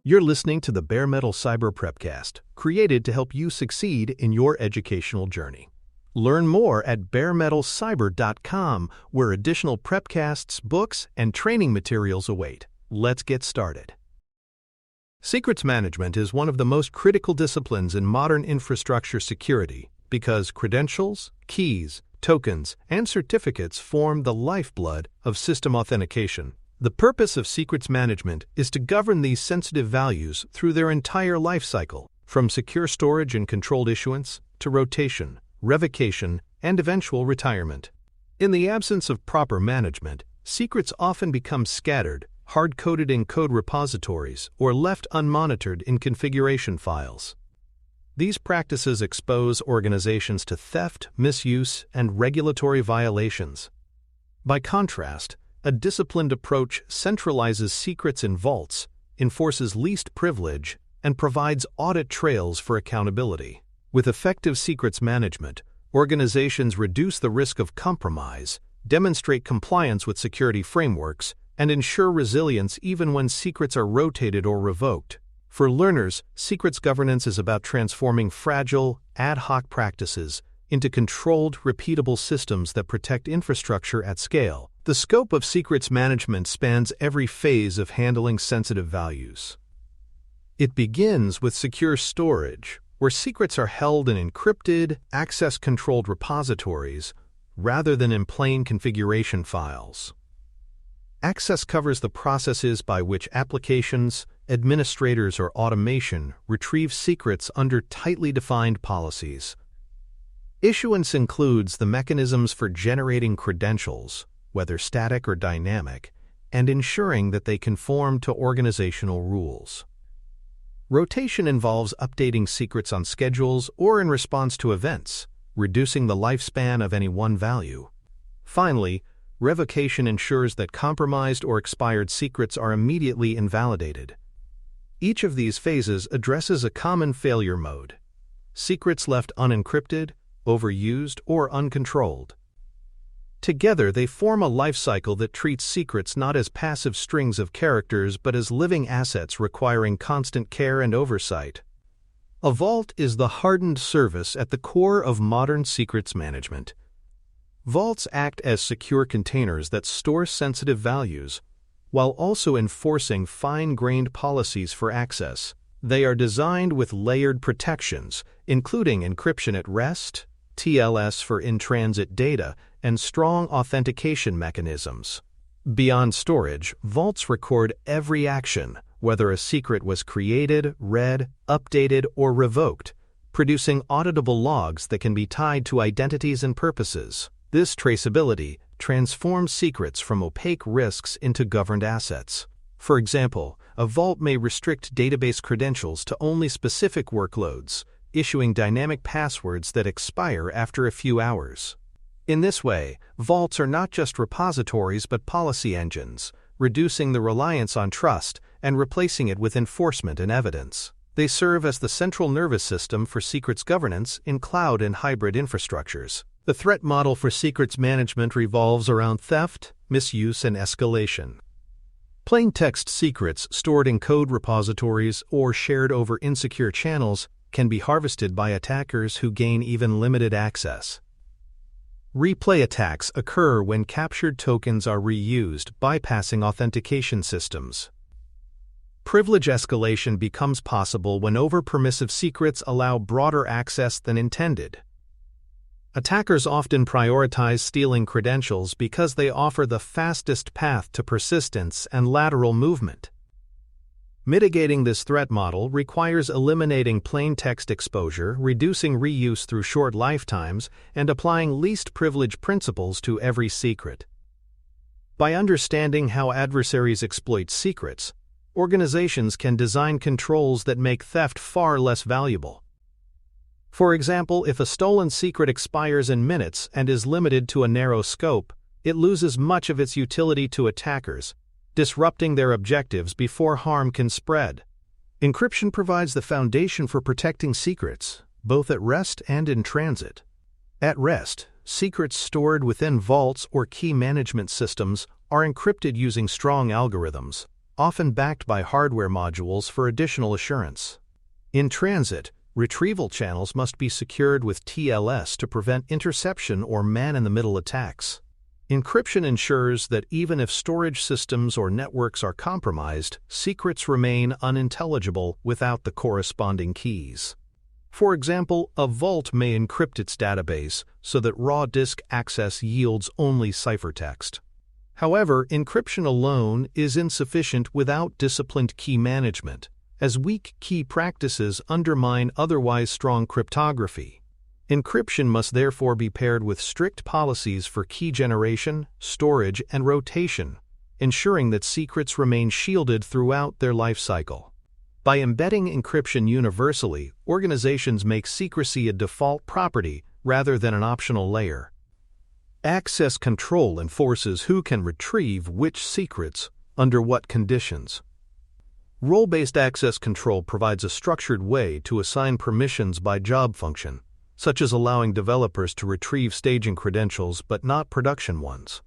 You're listening to the Bare Metal Cyber Prepcast, created to help you succeed in your educational journey. Learn more at baremetalcyber.com, where additional prepcasts, books, and training materials await. Let's get started. Secrets management is one of the most critical disciplines in modern infrastructure security because credentials, keys, tokens, and certificates form the lifeblood of system authentication. The purpose of secrets management is to govern these sensitive values through their entire life cycle, from secure storage and controlled issuance to rotation, revocation, and eventual retirement. In the absence of proper management, secrets often become scattered, hard-coded in code repositories, or left unmonitored in configuration files. These practices expose organizations to theft, misuse, and regulatory violations. By contrast, a disciplined approach centralizes secrets in vaults, enforces least privilege, and provides audit trails for accountability. With effective secrets management, organizations reduce the risk of compromise, demonstrate compliance with security frameworks, and ensure resilience even when secrets are rotated or revoked. For learners, secrets governance is about transforming fragile, ad hoc practices into controlled, repeatable systems that protect infrastructure at scale. The scope of secrets management spans every phase of handling sensitive values. It begins with secure storage, where secrets are held in encrypted, access-controlled repositories rather than in plain configuration files. Access covers the processes by which applications, administrators, or automation retrieve secrets under tightly defined policies. Issuance includes the mechanisms for generating credentials, whether static or dynamic, and ensuring that they conform to organizational rules. Rotation involves updating secrets on schedules or in response to events, reducing the lifespan of any one value. Finally, revocation ensures that compromised or expired secrets are immediately invalidated. Each of these phases addresses a common failure mode: secrets left unencrypted, overused, or uncontrolled. Together, they form a life cycle that treats secrets not as passive strings of characters but as living assets requiring constant care and oversight. A vault is the hardened service at the core of modern secrets management. Vaults act as secure containers that store sensitive values, while also enforcing fine-grained policies for access. They are designed with layered protections, including encryption at rest, TLS for in-transit data, and strong authentication mechanisms. Beyond storage, vaults record every action, whether a secret was created, read, updated, or revoked, producing auditable logs that can be tied to identities and purposes. This traceability transforms secrets from opaque risks into governed assets. For example, a vault may restrict database credentials to only specific workloads, issuing dynamic passwords that expire after a few hours. In this way, vaults are not just repositories but policy engines, reducing the reliance on trust and replacing it with enforcement and evidence. They serve as the central nervous system for secrets governance in cloud and hybrid infrastructures. The threat model for secrets management revolves around theft, misuse, and escalation. Plain text secrets stored in code repositories or shared over insecure channels can be harvested by attackers who gain even limited access. Replay attacks occur when captured tokens are reused, bypassing authentication systems. Privilege escalation becomes possible when over-permissive secrets allow broader access than intended. Attackers often prioritize stealing credentials because they offer the fastest path to persistence and lateral movement. Mitigating this threat model requires eliminating plain text exposure, reducing reuse through short lifetimes, and applying least privilege principles to every secret. By understanding how adversaries exploit secrets, organizations can design controls that make theft far less valuable. For example, if a stolen secret expires in minutes and is limited to a narrow scope, it loses much of its utility to attackers, disrupting their objectives before harm can spread. Encryption provides the foundation for protecting secrets, both at rest and in transit. At rest, secrets stored within vaults or key management systems are encrypted using strong algorithms. often backed by hardware modules for additional assurance. In transit, retrieval channels must be secured with TLS to prevent interception or man-in-the-middle attacks. Encryption ensures that even if storage systems or networks are compromised, secrets remain unintelligible without the corresponding keys. For example, a vault may encrypt its database so that raw disk access yields only ciphertext. However, encryption alone is insufficient without disciplined key management, as weak key practices undermine otherwise strong cryptography. Encryption must therefore be paired with strict policies for key generation, storage, and rotation, ensuring that secrets remain shielded throughout their life cycle. By embedding encryption universally, organizations make secrecy a default property rather than an optional layer. Access control enforces who can retrieve which secrets, under what conditions. Role-based access control provides a structured way to assign permissions by job function, such as allowing developers to retrieve staging credentials but not production ones.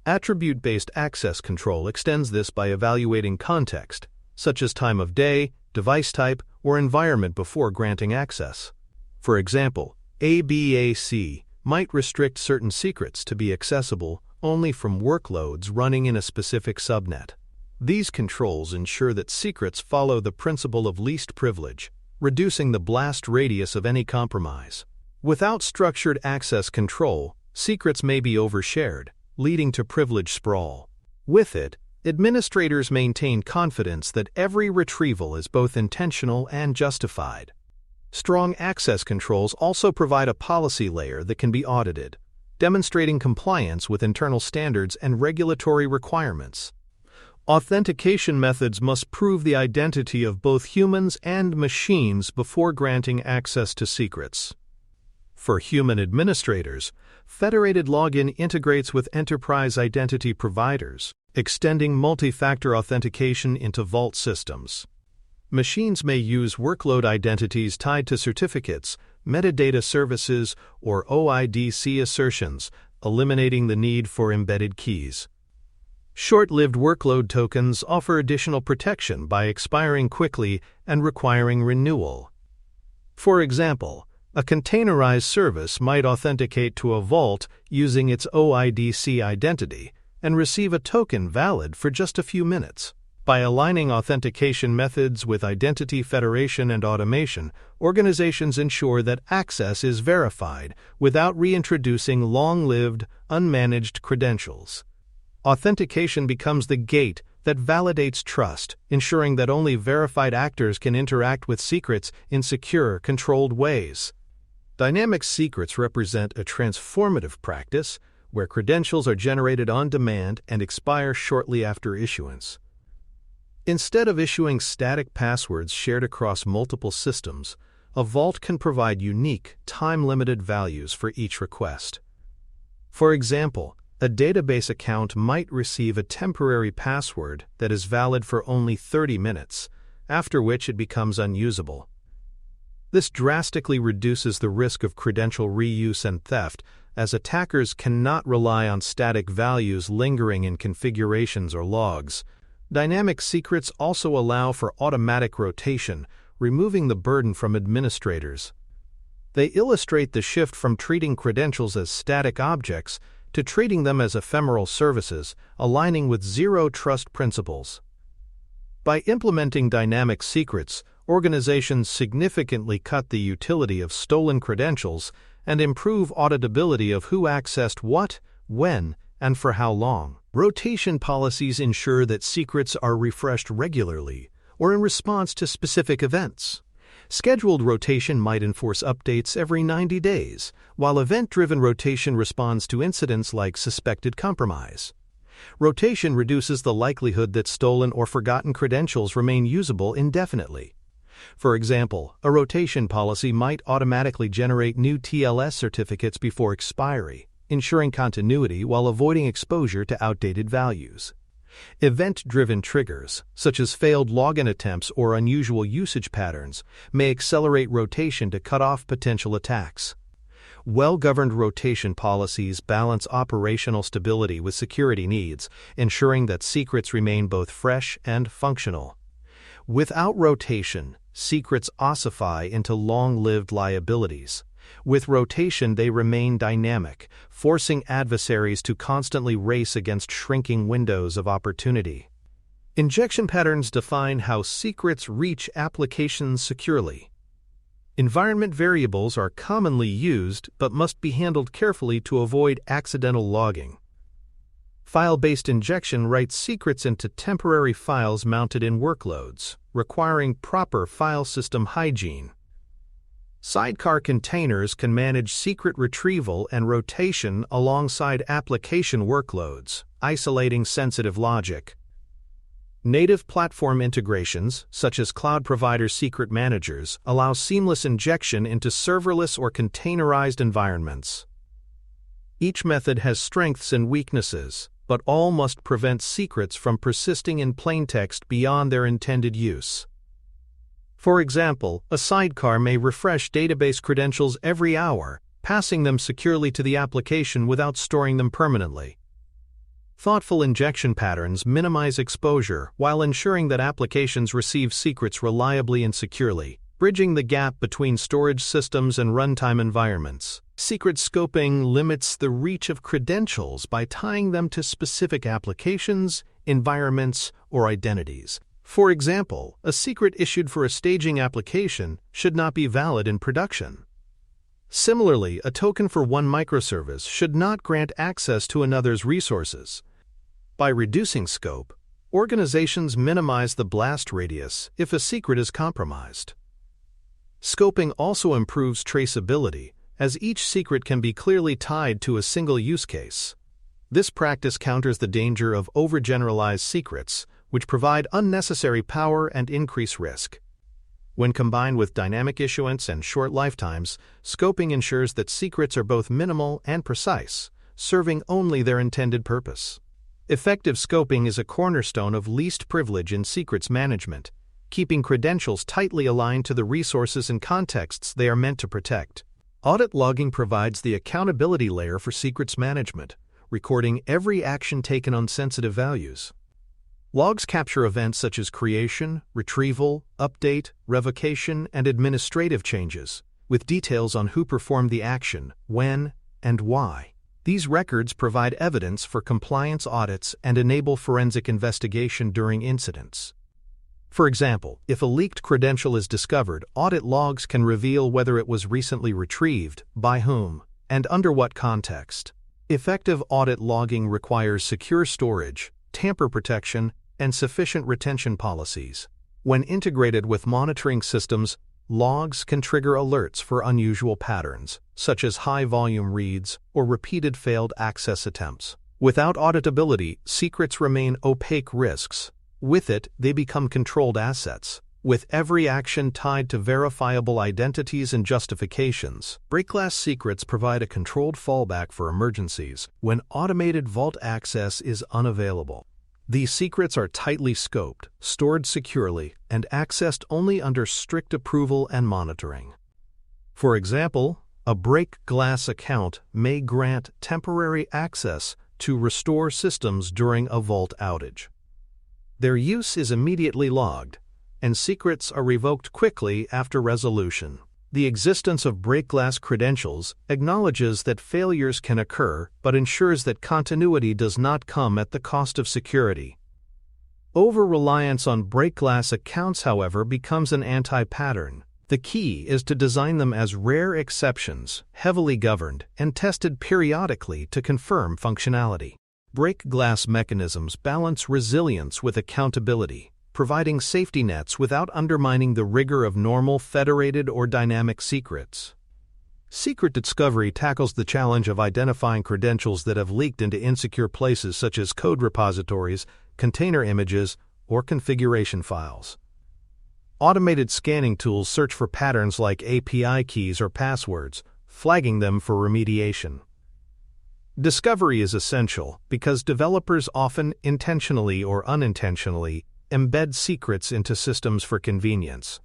Attribute-based access control extends this by evaluating context, such as time of day, device type, or environment before granting access. For example, ABAC might restrict certain secrets to be accessible only from workloads running in a specific subnet. These controls ensure that secrets follow the principle of least privilege, reducing the blast radius of any compromise. Without structured access control, secrets may be overshared, leading to privilege sprawl. With it, administrators maintain confidence that every retrieval is both intentional and justified. Strong access controls also provide a policy layer that can be audited, demonstrating compliance with internal standards and regulatory requirements. Authentication methods must prove the identity of both humans and machines before granting access to secrets. For human administrators, federated login integrates with enterprise identity providers, extending multi-factor authentication into vault systems. Machines may use workload identities tied to certificates, metadata services, or OIDC assertions, eliminating the need for embedded keys. Short-lived workload tokens offer additional protection by expiring quickly and requiring renewal. For example, a containerized service might authenticate to a vault using its OIDC identity and receive a token valid for just a few minutes. By aligning authentication methods with identity federation and automation, organizations ensure that access is verified without reintroducing long-lived, unmanaged credentials. Authentication becomes the gate that validates trust, ensuring that only verified actors can interact with secrets in secure, controlled ways. Dynamic secrets represent a transformative practice where credentials are generated on demand and expire shortly after issuance. Instead of issuing static passwords shared across multiple systems, a vault can provide unique, time-limited values for each request. For example, a database account might receive a temporary password that is valid for only 30 minutes, after which it becomes unusable. This drastically reduces the risk of credential reuse and theft, as attackers cannot rely on static values lingering in configurations or logs. Dynamic secrets also allow for automatic rotation, removing the burden from administrators. They illustrate the shift from treating credentials as static objects to treating them as ephemeral services, aligning with zero-trust principles. By implementing dynamic secrets, organizations significantly cut the utility of stolen credentials and improve auditability of who accessed what, when, and for how long. Rotation policies ensure that secrets are refreshed regularly or in response to specific events. Scheduled rotation might enforce updates every 90 days, while event-driven rotation responds to incidents like suspected compromise. Rotation reduces the likelihood that stolen or forgotten credentials remain usable indefinitely. For example, a rotation policy might automatically generate new TLS certificates before expiry, ensuring continuity while avoiding exposure to outdated values. Event-driven triggers, such as failed login attempts or unusual usage patterns, may accelerate rotation to cut off potential attacks. Well-governed rotation policies balance operational stability with security needs, ensuring that secrets remain both fresh and functional. Without rotation, secrets ossify into long-lived liabilities. With rotation, they remain dynamic, forcing adversaries to constantly race against shrinking windows of opportunity. Injection patterns define how secrets reach applications securely. Environment variables are commonly used but must be handled carefully to avoid accidental logging. File-based injection writes secrets into temporary files mounted in workloads, requiring proper file system hygiene. Sidecar containers can manage secret retrieval and rotation alongside application workloads, isolating sensitive logic. Native platform integrations, such as cloud provider secret managers, allow seamless injection into serverless or containerized environments. Each method has strengths and weaknesses, but all must prevent secrets from persisting in plaintext beyond their intended use. For example, a sidecar may refresh database credentials every hour, passing them securely to the application without storing them permanently. Thoughtful injection patterns minimize exposure while ensuring that applications receive secrets reliably and securely, bridging the gap between storage systems and runtime environments. Secret scoping limits the reach of credentials by tying them to specific applications, environments, or identities. For example, a secret issued for a staging application should not be valid in production. Similarly, a token for one microservice should not grant access to another's resources. By reducing scope, organizations minimize the blast radius if a secret is compromised. Scoping also improves traceability, as each secret can be clearly tied to a single use case. This practice counters the danger of overgeneralized secrets, which provide unnecessary power and increase risk. When combined with dynamic issuance and short lifetimes, scoping ensures that secrets are both minimal and precise, serving only their intended purpose. Effective scoping is a cornerstone of least privilege in secrets management, keeping credentials tightly aligned to the resources and contexts they are meant to protect. Audit logging provides the accountability layer for secrets management, recording every action taken on sensitive values. Logs capture events such as creation, retrieval, update, revocation, and administrative changes, with details on who performed the action, when, and why. These records provide evidence for compliance audits and enable forensic investigation during incidents. For example, if a leaked credential is discovered, audit logs can reveal whether it was recently retrieved, by whom, and under what context. Effective audit logging requires secure storage, tamper protection, and sufficient retention policies. When integrated with monitoring systems, logs can trigger alerts for unusual patterns, such as high-volume reads or repeated failed access attempts. Without auditability, secrets remain opaque risks. With it, they become controlled assets, with every action tied to verifiable identities and justifications. Break-glass secrets provide a controlled fallback for emergencies when automated vault access is unavailable. These secrets are tightly scoped, stored securely, and accessed only under strict approval and monitoring. For example, a break-glass account may grant temporary access to restore systems during a vault outage. Their use is immediately logged, and secrets are revoked quickly after resolution. The existence of break-glass credentials acknowledges that failures can occur but ensures that continuity does not come at the cost of security. Over-reliance on break-glass accounts, however, becomes an anti-pattern. The key is to design them as rare exceptions, heavily governed, and tested periodically to confirm functionality. Break-glass mechanisms balance resilience with accountability, providing safety nets without undermining the rigor of normal federated or dynamic secrets. Secret discovery tackles the challenge of identifying credentials that have leaked into insecure places such as code repositories, container images, or configuration files. Automated scanning tools search for patterns like API keys or passwords, flagging them for remediation. Discovery is essential because developers often intentionally or unintentionally embed secrets into systems for convenience.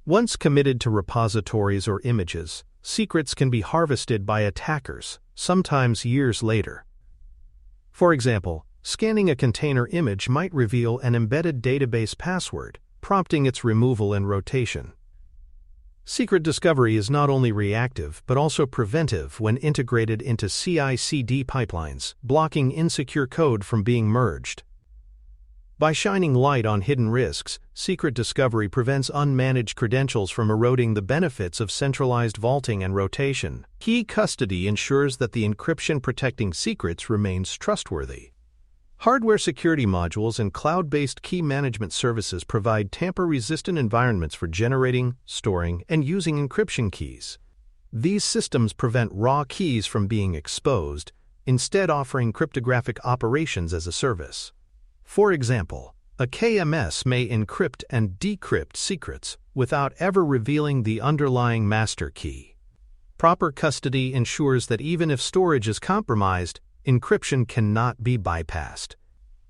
Once committed to repositories or images, secrets can be harvested by attackers, sometimes years later. For example, scanning a container image might reveal an embedded database password, prompting its removal and rotation. Secret discovery is not only reactive but also preventive when integrated into CI/CD pipelines, blocking insecure code from being merged. By shining light on hidden risks, secret discovery prevents unmanaged credentials from eroding the benefits of centralized vaulting and rotation. Key custody ensures that the encryption protecting secrets remains trustworthy. Hardware security modules and cloud-based key management services provide tamper-resistant environments for generating, storing, and using encryption keys. These systems prevent raw keys from being exposed, instead offering cryptographic operations as a service. For example, a KMS may encrypt and decrypt secrets without ever revealing the underlying master key. Proper custody ensures that even if storage is compromised, encryption cannot be bypassed.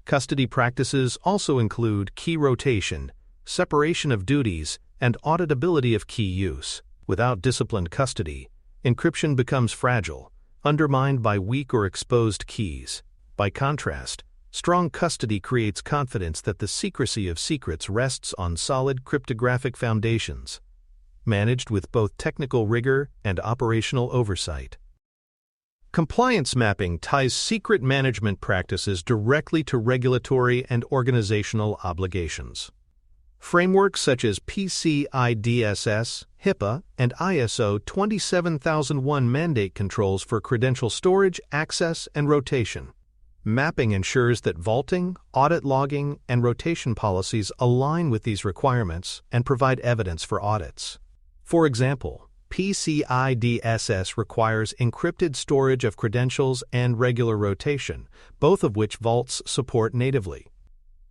Custody practices also include key rotation, separation of duties, and auditability of key use. Without disciplined custody, encryption becomes fragile, undermined by weak or exposed keys. By contrast, strong custody creates confidence that the secrecy of secrets rests on solid cryptographic foundations, managed with both technical rigor and operational oversight. Compliance mapping ties secret management practices directly to regulatory and organizational obligations. Frameworks such as PCI DSS, HIPAA, and ISO 27001 mandate controls for credential storage, access, and rotation. Mapping ensures that vaulting, audit logging, and rotation policies align with these requirements and provide evidence for audits. For example, PCI DSS requires encrypted storage of credentials and regular rotation, both of which vaults support natively.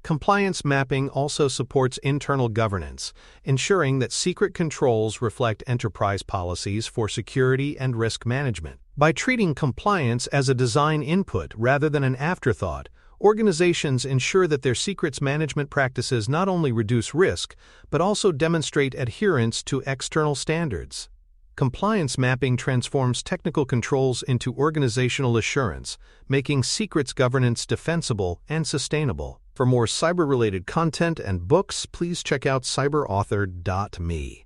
Compliance mapping also supports internal governance, ensuring that secret controls reflect enterprise policies for security and risk management. By treating compliance as a design input rather than an afterthought, organizations ensure that their secrets management practices not only reduce risk, but also demonstrate adherence to external standards. Compliance mapping transforms technical controls into organizational assurance, making secrets governance defensible and sustainable. For more cyber-related content and books, please check out cyberauthor.me.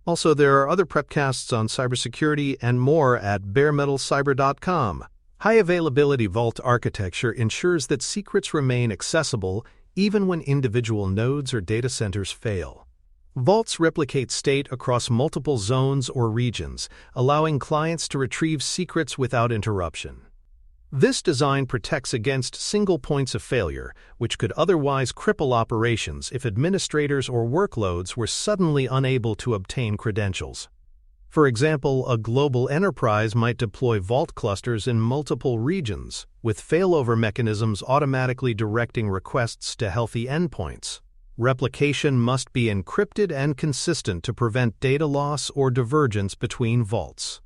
Also, there are other prepcasts on cybersecurity and more at baremetalcyber.com. High-availability vault architecture ensures that secrets remain accessible even when individual nodes or data centers fail. Vaults replicate state across multiple zones or regions, allowing clients to retrieve secrets without interruption. This design protects against single points of failure, which could otherwise cripple operations if administrators or workloads were suddenly unable to obtain credentials. For example, a global enterprise might deploy vault clusters in multiple regions, with failover mechanisms automatically directing requests to healthy endpoints. Replication must be encrypted and consistent to prevent data loss or divergence between vaults.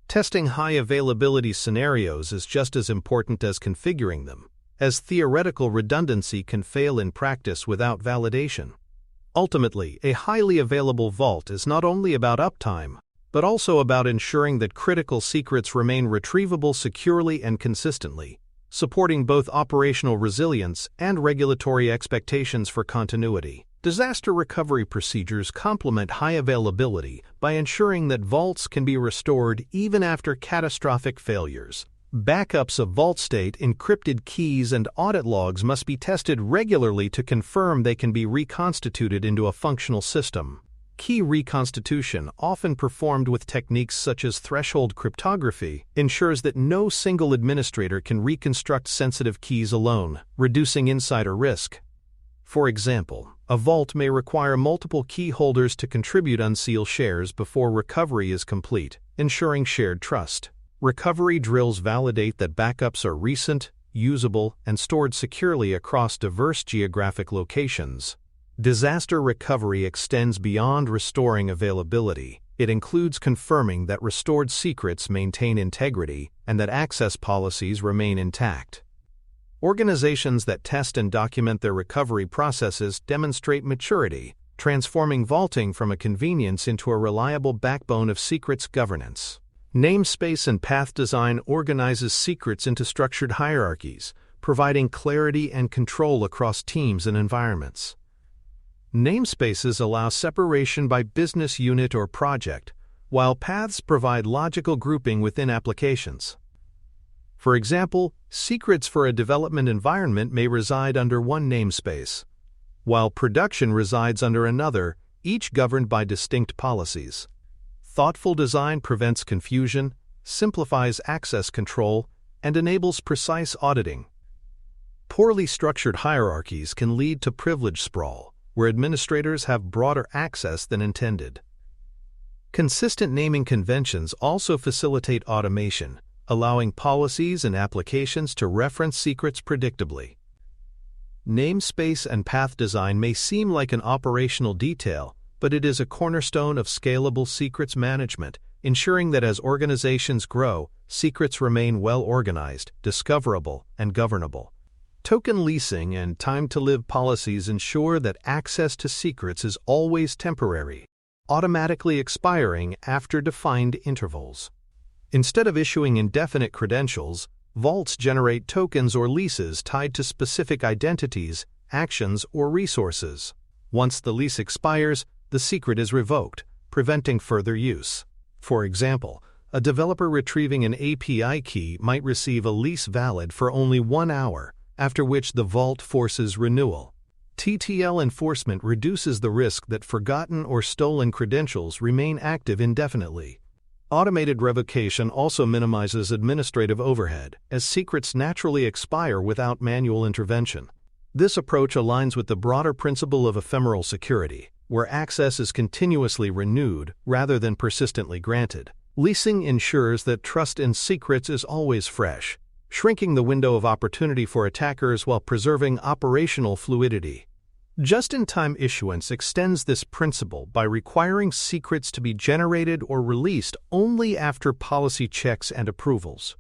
Testing high-availability scenarios is just as important as configuring them, as theoretical redundancy can fail in practice without validation. Ultimately, a highly available vault is not only about uptime, but also about ensuring that critical secrets remain retrievable securely and consistently, supporting both operational resilience and regulatory expectations for continuity. Disaster recovery procedures complement high availability by ensuring that vaults can be restored even after catastrophic failures. Backups of vault state, encrypted keys, and audit logs must be tested regularly to confirm they can be reconstituted into a functional system. Key reconstitution, often performed with techniques such as threshold cryptography, ensures that no single administrator can reconstruct sensitive keys alone, reducing insider risk. For example, a vault may require multiple key holders to contribute unsealed shares before recovery is complete, ensuring shared trust. Recovery drills validate that backups are recent, usable, and stored securely across diverse geographic locations. Disaster recovery extends beyond restoring availability. It includes confirming that restored secrets maintain integrity and that access policies remain intact. Organizations that test and document their recovery processes demonstrate maturity, transforming vaulting from a convenience into a reliable backbone of secrets governance. Namespace and path design organizes secrets into structured hierarchies, providing clarity and control across teams and environments. Namespaces allow separation by business unit or project, while paths provide logical grouping within applications. For example, secrets for a development environment may reside under one namespace, while production resides under another, each governed by distinct policies. Thoughtful design prevents confusion, simplifies access control, and enables precise auditing. Poorly structured hierarchies can lead to privilege sprawl, where administrators have broader access than intended. Consistent naming conventions also facilitate automation, allowing policies and applications to reference secrets predictably. Namespace and path design may seem like an operational detail, but it is a cornerstone of scalable secrets management, ensuring that as organizations grow, secrets remain well-organized, discoverable, and governable. Token leasing and time-to-live policies ensure that access to secrets is always temporary, automatically expiring after defined intervals. Instead of issuing indefinite credentials, vaults generate tokens or leases tied to specific identities, actions, or resources. Once the lease expires, the secret is revoked, preventing further use. For example, a developer retrieving an API key might receive a lease valid for only 1 hour, after which the vault forces renewal. TTL enforcement reduces the risk that forgotten or stolen credentials remain active indefinitely. Automated revocation also minimizes administrative overhead, as secrets naturally expire without manual intervention. This approach aligns with the broader principle of ephemeral security, where access is continuously renewed rather than persistently granted. Leasing ensures that trust in secrets is always fresh, shrinking the window of opportunity for attackers while preserving operational fluidity. Just-in-time issuance extends this principle by requiring secrets to be generated or released only after policy checks and approvals.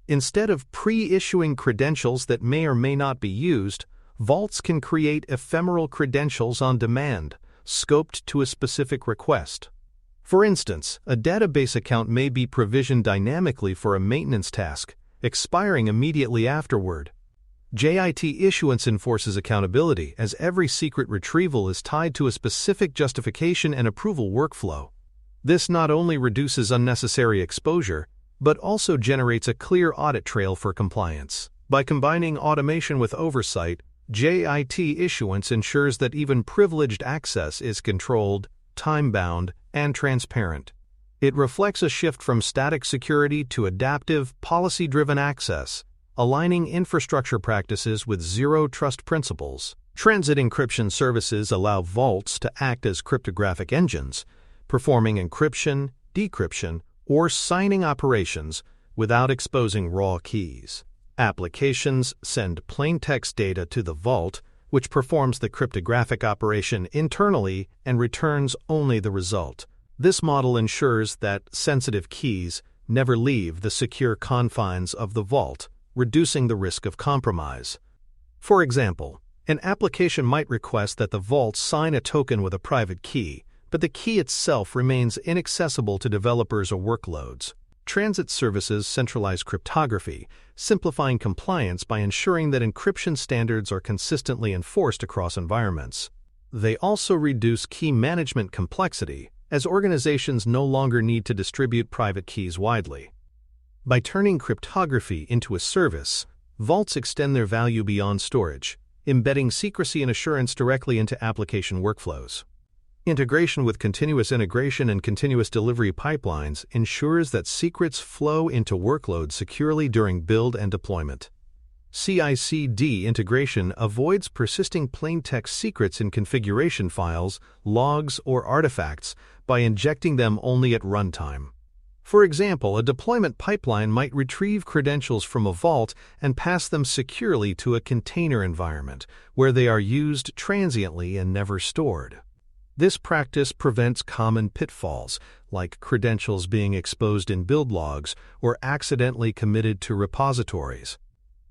Instead of pre-issuing credentials that may or may not be used, vaults can create ephemeral credentials on demand, scoped to a specific request. For instance, a database account may be provisioned dynamically for a maintenance task, expiring immediately afterward. JIT issuance enforces accountability, as every secret retrieval is tied to a specific justification and approval workflow. This not only reduces unnecessary exposure, but also generates a clear audit trail for compliance. By combining automation with oversight, JIT issuance ensures that even privileged access is controlled, time-bound, and transparent. It reflects a shift from static security to adaptive, policy-driven access, aligning infrastructure practices with zero-trust principles. Transit encryption services allow vaults to act as cryptographic engines, performing encryption, decryption, or signing operations without exposing raw keys. Applications send plaintext data to the vault, which performs the cryptographic operation internally and returns only the result. This model ensures that sensitive keys never leave the secure confines of the vault, reducing the risk of compromise. For example, an application might request that the vault sign a token with a private key, but the key itself remains inaccessible to developers or workloads. Transit services centralize cryptography, simplifying compliance by ensuring that encryption standards are consistently enforced across environments. They also reduce key management complexity, as organizations no longer need to distribute private keys widely. By turning cryptography into a service, vaults extend their value beyond storage, embedding secrecy and assurance directly into application workflows. Integration with continuous integration and continuous delivery pipelines ensures that secrets flow into workloads securely during build and deployment. CI/CD integration avoids persisting plaintext secrets in configuration files, logs, or artifacts by injecting them only at runtime. For example, a deployment pipeline might retrieve credentials from a vault and pass them securely to a container environment, where they are used transiently and never stored. This practice prevents common pitfalls, like credentials being exposed in build logs or accidentally committed to repositories.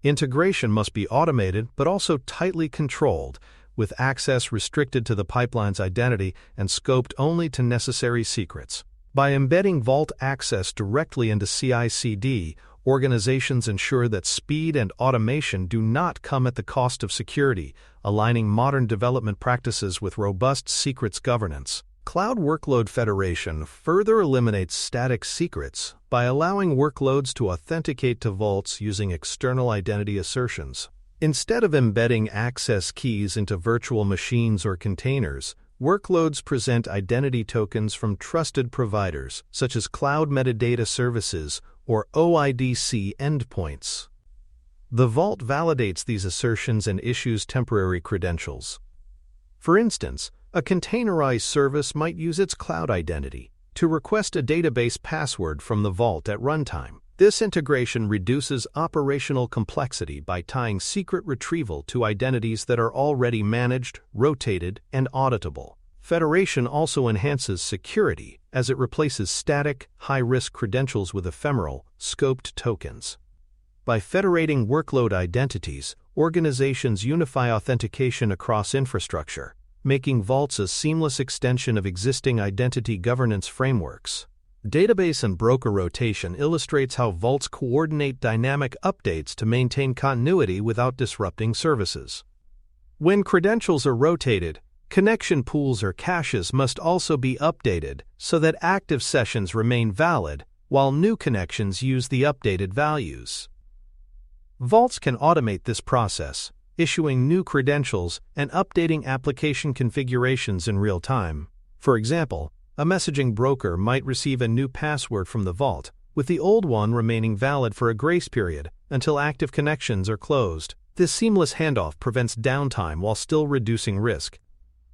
Integration must be automated but also tightly controlled, with access restricted to the pipeline's identity and scoped only to necessary secrets. By embedding Vault access directly into CI/CD, organizations ensure that speed and automation do not come at the cost of security, aligning modern development practices with robust secrets governance. Cloud Workload Federation further eliminates static secrets by allowing workloads to authenticate to vaults using external identity assertions. Instead of embedding access keys into virtual machines or containers, workloads present identity tokens from trusted providers, such as Cloud Metadata Services or OIDC endpoints. The Vault validates these assertions and issues temporary credentials. For instance, a containerized service might use its cloud identity to request a database password from the Vault at runtime. This integration reduces operational complexity by tying secret retrieval to identities that are already managed, rotated, and auditable. Federation also enhances security as it replaces static, high-risk credentials with ephemeral, scoped tokens. By federating workload identities, organizations unify authentication across infrastructure, making vaults a seamless extension of existing identity governance frameworks. Database and broker rotation illustrates how vaults coordinate dynamic updates to maintain continuity without disrupting services. When credentials are rotated, connection pools or caches must also be updated so that active sessions remain valid while new connections use the updated values. Vaults can automate this process, issuing new credentials and updating application configurations in real time. For example, a messaging broker might receive a new password from the Vault, with the old one remaining valid for a grace period until active connections are closed. This seamless handoff prevents downtime while still reducing risk.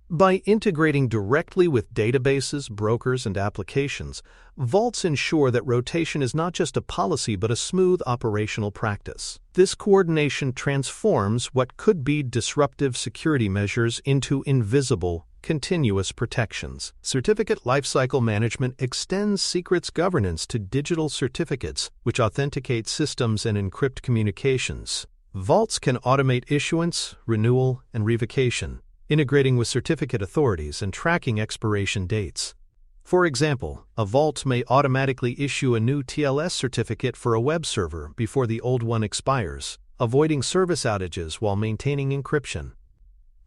By integrating directly with databases, brokers, and applications, vaults ensure that rotation is not just a policy but a smooth operational practice. This coordination transforms what could be disruptive security measures into invisible, continuous protections. Certificate Lifecycle Management extends secrets governance to digital certificates, which authenticate systems and encrypt communications. Vaults can automate issuance, renewal, and revocation, integrating with certificate authorities and tracking expiration dates. For example, a vault may automatically issue a new TLS certificate for a web server before the old one expires, avoiding service outages while maintaining encryption.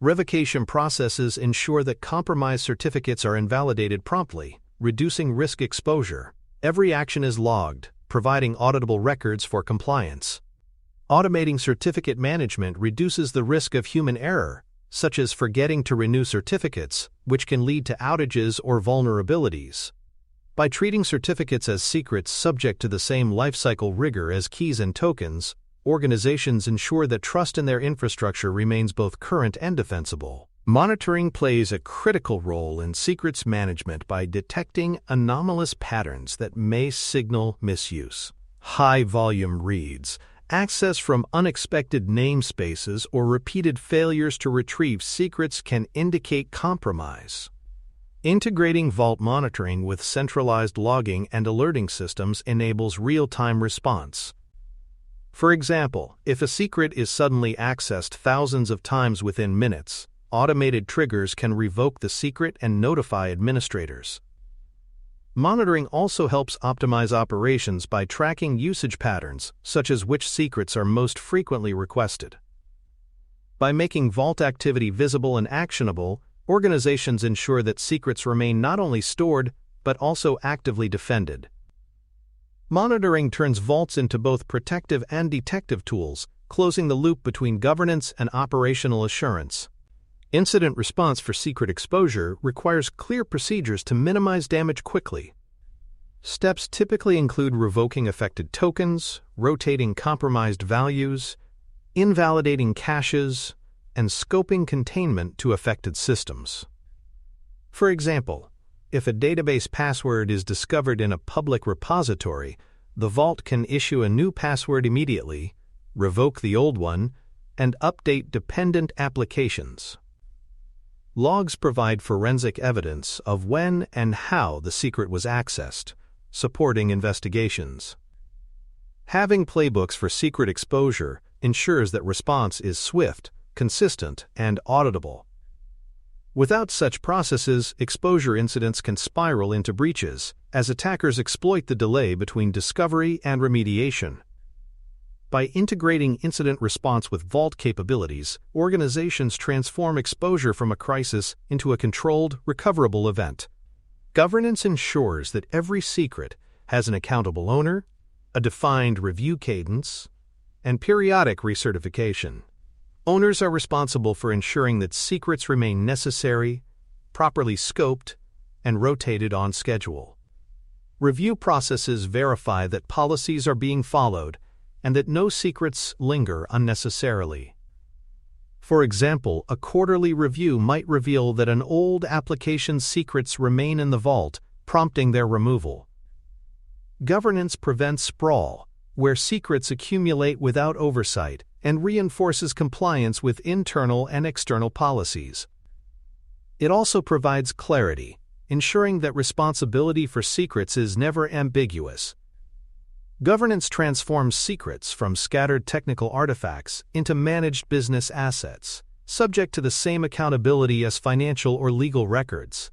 Revocation processes ensure that compromised certificates are invalidated promptly, reducing risk exposure. Every action is logged, providing auditable records for compliance. Automating certificate management reduces the risk of human error, such as forgetting to renew certificates, which can lead to outages or vulnerabilities. By treating certificates as secrets subject to the same lifecycle rigor as keys and tokens, organizations ensure that trust in their infrastructure remains both current and defensible. Monitoring plays a critical role in secrets management by detecting anomalous patterns that may signal misuse. High-volume reads, access from unexpected namespaces, or repeated failures to retrieve secrets can indicate compromise. Integrating Vault monitoring with centralized logging and alerting systems enables real-time response. For example, if a secret is suddenly accessed thousands of times within minutes, automated triggers can revoke the secret and notify administrators. Monitoring also helps optimize operations by tracking usage patterns, such as which secrets are most frequently requested. By making Vault activity visible and actionable, organizations ensure that secrets remain not only stored, but also actively defended. Monitoring turns vaults into both protective and detective tools, closing the loop between governance and operational assurance. Incident response for secret exposure requires clear procedures to minimize damage quickly. Steps typically include revoking affected tokens, rotating compromised values, invalidating caches, and scoping containment to affected systems. For example, if a database password is discovered in a public repository, the Vault can issue a new password immediately, revoke the old one, and update dependent applications. Logs provide forensic evidence of when and how the secret was accessed, supporting investigations. Having playbooks for secret exposure ensures that response is swift, consistent, and auditable. Without such processes, exposure incidents can spiral into breaches, as attackers exploit the delay between discovery and remediation. By integrating incident response with vault capabilities, organizations transform exposure from a crisis into a controlled, recoverable event. Governance ensures that every secret has an accountable owner, a defined review cadence, and periodic recertification. Owners are responsible for ensuring that secrets remain necessary, properly scoped, and rotated on schedule. Review processes verify that policies are being followed and that no secrets linger unnecessarily. For example, a quarterly review might reveal that an old application's secrets remain in the vault, prompting their removal. Governance prevents sprawl, where secrets accumulate without oversight, and reinforces compliance with internal and external policies. It also provides clarity, ensuring that responsibility for secrets is never ambiguous. Governance transforms secrets from scattered technical artifacts into managed business assets, subject to the same accountability as financial or legal records.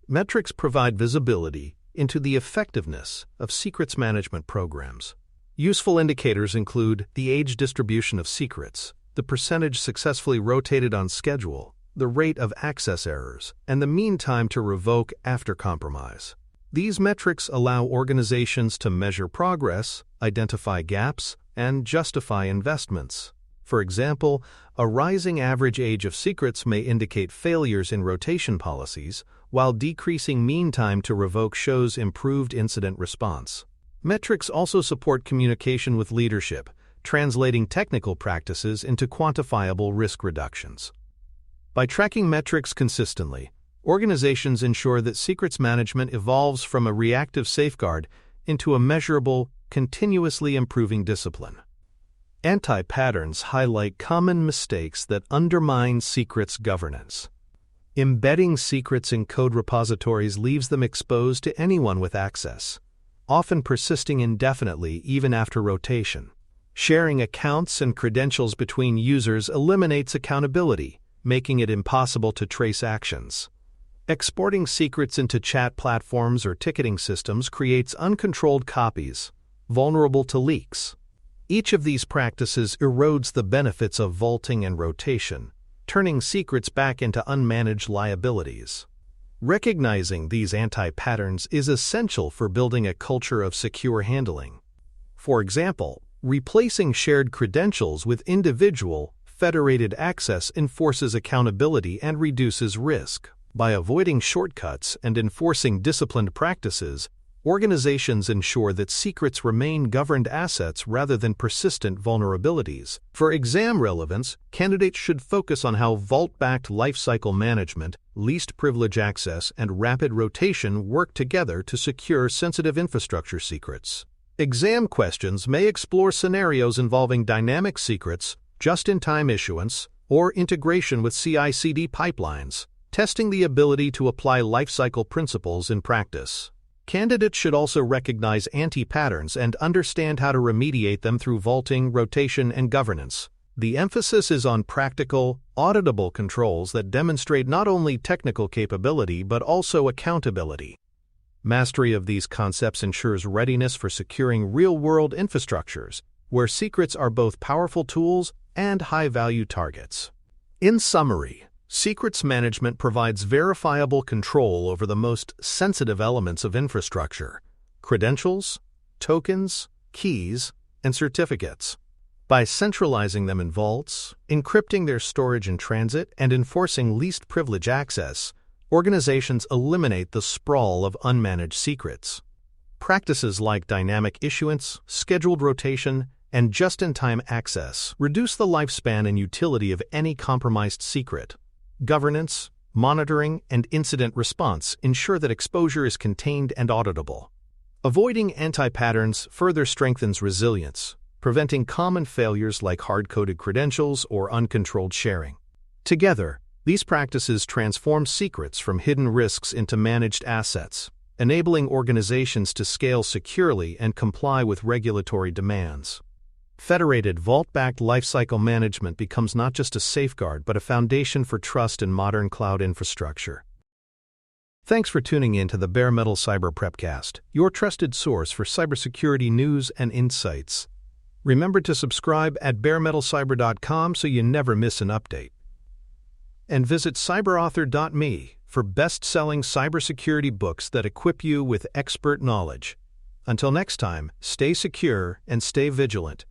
Metrics provide visibility into the effectiveness of secrets management programs. Useful indicators include the age distribution of secrets, the percentage successfully rotated on schedule, the rate of access errors, and the mean time to revoke after compromise. These metrics allow organizations to measure progress, identify gaps, and justify investments. For example, a rising average age of secrets may indicate failures in rotation policies, while decreasing mean time to revoke shows improved incident response. Metrics also support communication with leadership, translating technical practices into quantifiable risk reductions. By tracking metrics consistently, organizations ensure that secrets management evolves from a reactive safeguard into a measurable, continuously improving discipline. Anti-patterns highlight common mistakes that undermine secrets governance. Embedding secrets in code repositories leaves them exposed to anyone with access, often persisting indefinitely even after rotation. Sharing accounts and credentials between users eliminates accountability, making it impossible to trace actions. Exporting secrets into chat platforms or ticketing systems creates uncontrolled copies, vulnerable to leaks. Each of these practices erodes the benefits of vaulting and rotation, turning secrets back into unmanaged liabilities. Recognizing these anti-patterns is essential for building a culture of secure handling. For example, replacing shared credentials with individual, federated access enforces accountability and reduces risk. By avoiding shortcuts and enforcing disciplined practices, organizations ensure that secrets remain governed assets rather than persistent vulnerabilities. For exam relevance, candidates should focus on how vault-backed lifecycle management, least privilege access, and rapid rotation work together to secure sensitive infrastructure secrets. Exam questions may explore scenarios involving dynamic secrets, just-in-time issuance, or integration with CI/CD pipelines, testing the ability to apply lifecycle principles in practice. Candidates should also recognize anti-patterns and understand how to remediate them through vaulting, rotation, and governance. The emphasis is on practical, auditable controls that demonstrate not only technical capability but also accountability. Mastery of these concepts ensures readiness for securing real-world infrastructures, where secrets are both powerful tools and high-value targets. In summary, secrets management provides verifiable control over the most sensitive elements of infrastructure: credentials, tokens, keys, and certificates. By centralizing them in vaults, encrypting their storage in transit, and enforcing least privilege access, organizations eliminate the sprawl of unmanaged secrets. Practices like dynamic issuance, scheduled rotation, and just-in-time access reduce the lifespan and utility of any compromised secret. Governance, monitoring, and incident response ensure that exposure is contained and auditable. Avoiding anti-patterns further strengthens resilience, preventing common failures like hard-coded credentials or uncontrolled sharing. Together, these practices transform secrets from hidden risks into managed assets, enabling organizations to scale securely and comply with regulatory demands. Federated vault-backed lifecycle management becomes not just a safeguard but a foundation for trust in modern cloud infrastructure. Thanks for tuning in to the Bare Metal Cyber Prepcast, your trusted source for cybersecurity news and insights. Remember to subscribe at baremetalcyber.com so you never miss an update. And visit cyberauthor.me for best-selling cybersecurity books that equip you with expert knowledge. Until next time, stay secure and stay vigilant.